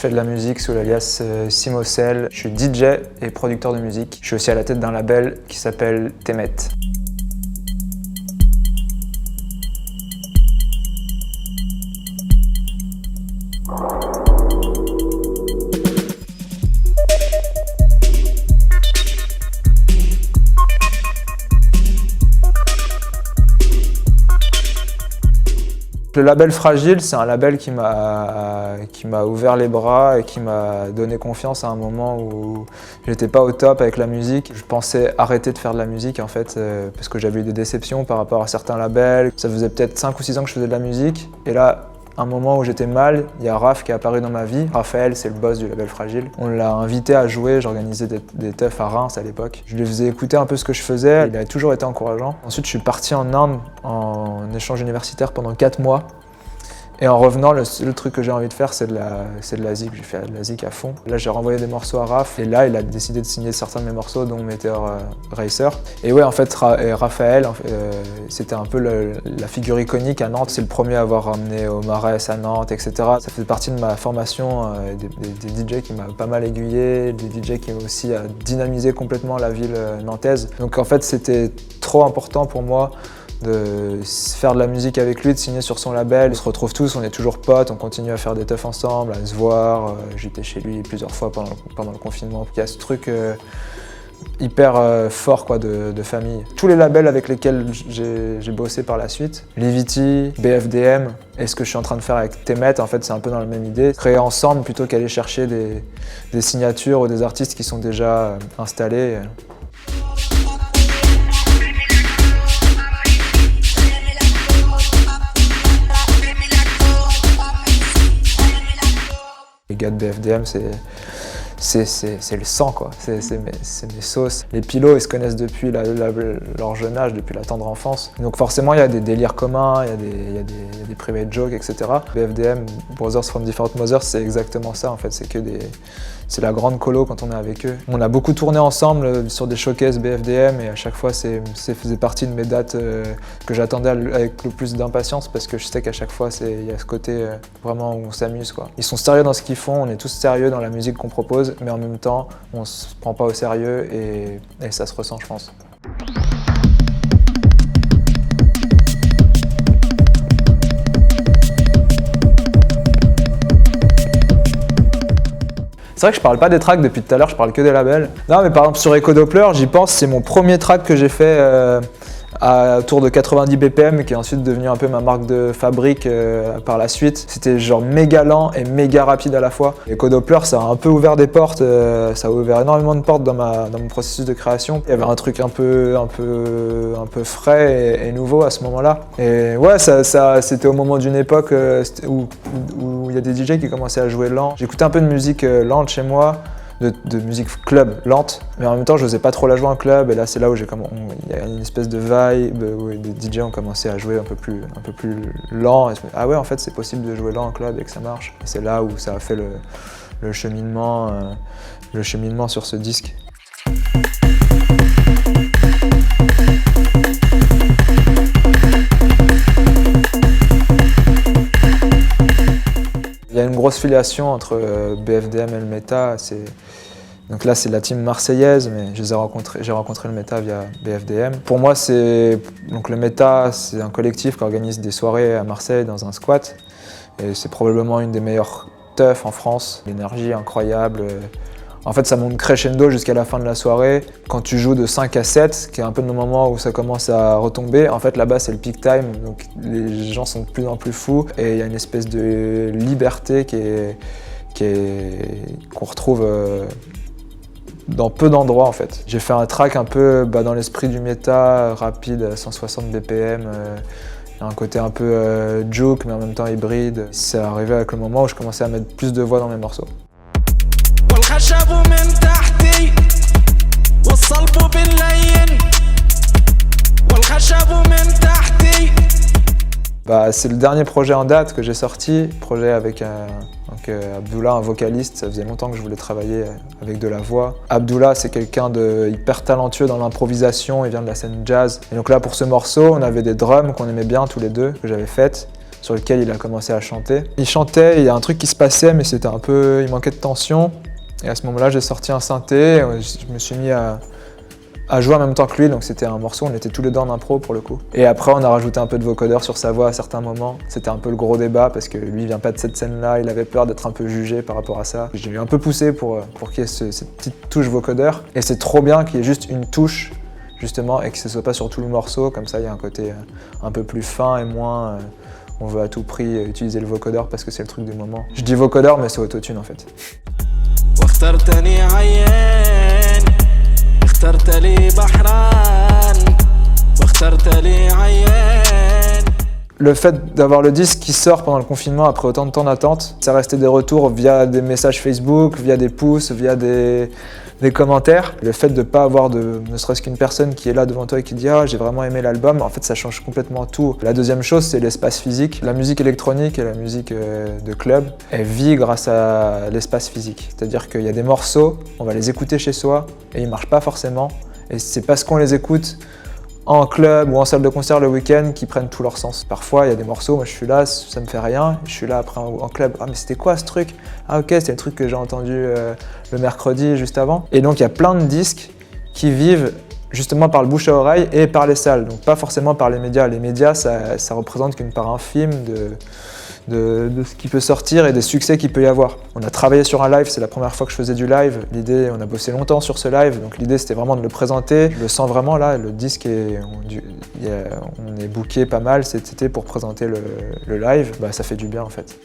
fais de la musique sous l'alias Simocel. Je suis DJ et producteur de musique. Je suis aussi à la tête d'un label qui s'appelle Temet. Le label Fragile, c'est un label qui m'a ouvert les bras et qui m'a donné confiance à un moment où j'étais pas au top avec la musique. Je pensais arrêter de faire de la musique en fait, parce que j'avais eu des déceptions par rapport à certains labels. Ça faisait peut-être 5 ou 6 ans que je faisais de la musique et là, un moment où j'étais mal, il y a Raph qui est apparu dans ma vie. Raphaël, c'est le boss du label Fragile. On l'a invité à jouer, j'organisais des teufs à Reims à l'époque. Je lui faisais écouter un peu ce que je faisais, il a toujours été encourageant. Ensuite, je suis parti en Inde en échange universitaire pendant 4 mois. Et en revenant, le truc que j'ai envie de faire, c'est de la zik. J'ai fait de la zik à fond. Là, j'ai renvoyé des morceaux à Raph. Et là, il a décidé de signer certains de mes morceaux, dont Meteor Racer. Et ouais, en fait, Raphaël, c'était un peu la figure iconique à Nantes. C'est le premier à avoir ramené au Marès à Nantes, etc. Ça fait partie de ma formation, des DJ qui m'a pas mal aiguillé, des DJ qui m'ont aussi dynamisé complètement la ville nantaise. Donc en fait, c'était trop important pour moi de faire de la musique avec lui, de signer sur son label. On se retrouve tous, on est toujours potes, on continue à faire des teufs ensemble, à se voir. J'étais chez lui plusieurs fois pendant le confinement. Il y a ce truc hyper fort quoi, de famille. Tous les labels avec lesquels j'ai bossé par la suite, Livity, BFDM, et ce que je suis en train de faire avec Temet, en fait c'est un peu dans la même idée. Créer ensemble plutôt qu'aller chercher des signatures ou des artistes qui sont déjà installés. Les gars de BFDM, c'est le sang, quoi. C'est mes sauces. Les pilots, ils se connaissent depuis leur jeune âge, depuis la tendre enfance. Donc forcément, il y a des délires communs, il y a des private jokes, etc. BFDM, Brothers from Different Mothers, c'est exactement ça, en fait. C'est la grande colo quand on est avec eux. On a beaucoup tourné ensemble sur des showcases BFDM et à chaque fois, ça faisait partie de mes dates que j'attendais avec le plus d'impatience parce que je sais qu'à chaque fois, il y a ce côté vraiment où on s'amuse, quoi. Ils sont sérieux dans ce qu'ils font, on est tous sérieux dans la musique qu'on propose, mais en même temps, on se prend pas au sérieux et ça se ressent, je pense. C'est vrai que je parle pas des tracks depuis tout à l'heure, je parle que des labels. Non mais par exemple sur Echo Doppler, j'y pense, c'est mon premier track que j'ai fait à autour de 90 BPM qui est ensuite devenu un peu ma marque de fabrique par la suite. C'était genre méga lent et méga rapide à la fois. Echo Doppler, ça a un peu ouvert des portes, ça a ouvert énormément de portes dans mon processus de création. Il y avait un truc un peu frais et nouveau à ce moment-là. Et ouais, c'était au moment d'une époque où il y a des DJ qui commençaient à jouer lent. J'écoutais un peu de musique lente chez moi. De musique club lente, mais en même temps je n'osais pas trop la jouer en club et là c'est là où il y a une espèce de vibe où les DJ ont commencé à jouer un peu plus lent et ah ouais en fait c'est possible de jouer lent en club et que ça marche. Et c'est là où ça a fait le cheminement sur ce disque. Il y a une grosse filiation entre BFDM et le Méta. Donc là, c'est la team marseillaise, mais j'ai rencontré le Méta via BFDM. Pour moi, donc le Méta, c'est un collectif qui organise des soirées à Marseille dans un squat. Et c'est probablement une des meilleures teufs en France. L'énergie incroyable. En fait, ça monte crescendo jusqu'à la fin de la soirée. Quand tu joues de 5 à 7, qui est un peu le moment où ça commence à retomber, en fait, là-bas, c'est le peak time. Donc, les gens sont de plus en plus fous. Et il y a une espèce de liberté qu'on retrouve dans peu d'endroits, en fait. J'ai fait un track un peu dans l'esprit du méta, rapide, à 160 BPM. Il y a un côté un peu juke, mais en même temps hybride. C'est arrivé avec le moment où je commençais à mettre plus de voix dans mes morceaux. والخشب من تحتي والصلب باللين والخشب من تحتي. C'est le dernier projet en date que j'ai sorti, projet avec Abdullah, un vocaliste. Ça faisait longtemps que je voulais travailler avec de la voix. Abdullah, c'est quelqu'un de hyper talentueux dans l'improvisation, il vient de la scène jazz. Et donc là, pour ce morceau, on avait des drums qu'on aimait bien tous les deux, que j'avais faites, sur lequel il a commencé à chanter. Il chantait, il y a un truc qui se passait, mais c'était un peu, il manquait de tension. Et à ce moment-là, j'ai sorti un synthé, je me suis mis à jouer en même temps que lui, donc c'était un morceau, on était tous les deux en impro pour le coup. Et après, on a rajouté un peu de vocodeur sur sa voix à certains moments. C'était un peu le gros débat parce que lui, il vient pas de cette scène-là, il avait peur d'être un peu jugé par rapport à ça. J'ai un peu poussé pour qu'il y ait cette petite touche vocodeur. Et c'est trop bien qu'il y ait juste une touche, justement, et que ce soit pas sur tout le morceau, comme ça il y a un côté un peu plus fin et moins on veut à tout prix utiliser le vocodeur parce que c'est le truc du moment. Je dis vocodeur, mais c'est autotune en fait. واخترتني عيان اخترت لي بحران واخترت لي عيان. Le fait d'avoir le disque qui sort pendant le confinement après autant de temps d'attente, ça restait des retours via des messages Facebook, via des pouces, via des commentaires. Le fait de ne pas avoir ne serait-ce qu'une personne qui est là devant toi et qui dit « Ah, j'ai vraiment aimé l'album », en fait ça change complètement tout. La deuxième chose, c'est l'espace physique. La musique électronique et la musique de club, elle vit grâce à l'espace physique. C'est-à-dire qu'il y a des morceaux, on va les écouter chez soi et ils ne marchent pas forcément. Et c'est parce qu'on les écoute en club ou en salle de concert le week-end qui prennent tout leur sens. Parfois, il y a des morceaux, moi je suis là, ça me fait rien, je suis là après en club, ah mais c'était quoi ce truc? Ah ok, c'était le truc que j'ai entendu le mercredi juste avant. Et donc il y a plein de disques qui vivent justement par le bouche à oreille et par les salles, donc pas forcément par les médias. Les médias, ça représente qu'une part infime de ce qui peut sortir et des succès qu'il peut y avoir. On a travaillé sur un live, c'est la première fois que je faisais du live. L'idée, on a bossé longtemps sur ce live, donc l'idée c'était vraiment de le présenter. Je le sens vraiment là, le disque on est booké pas mal cet été pour présenter le live. Bah, ça fait du bien en fait.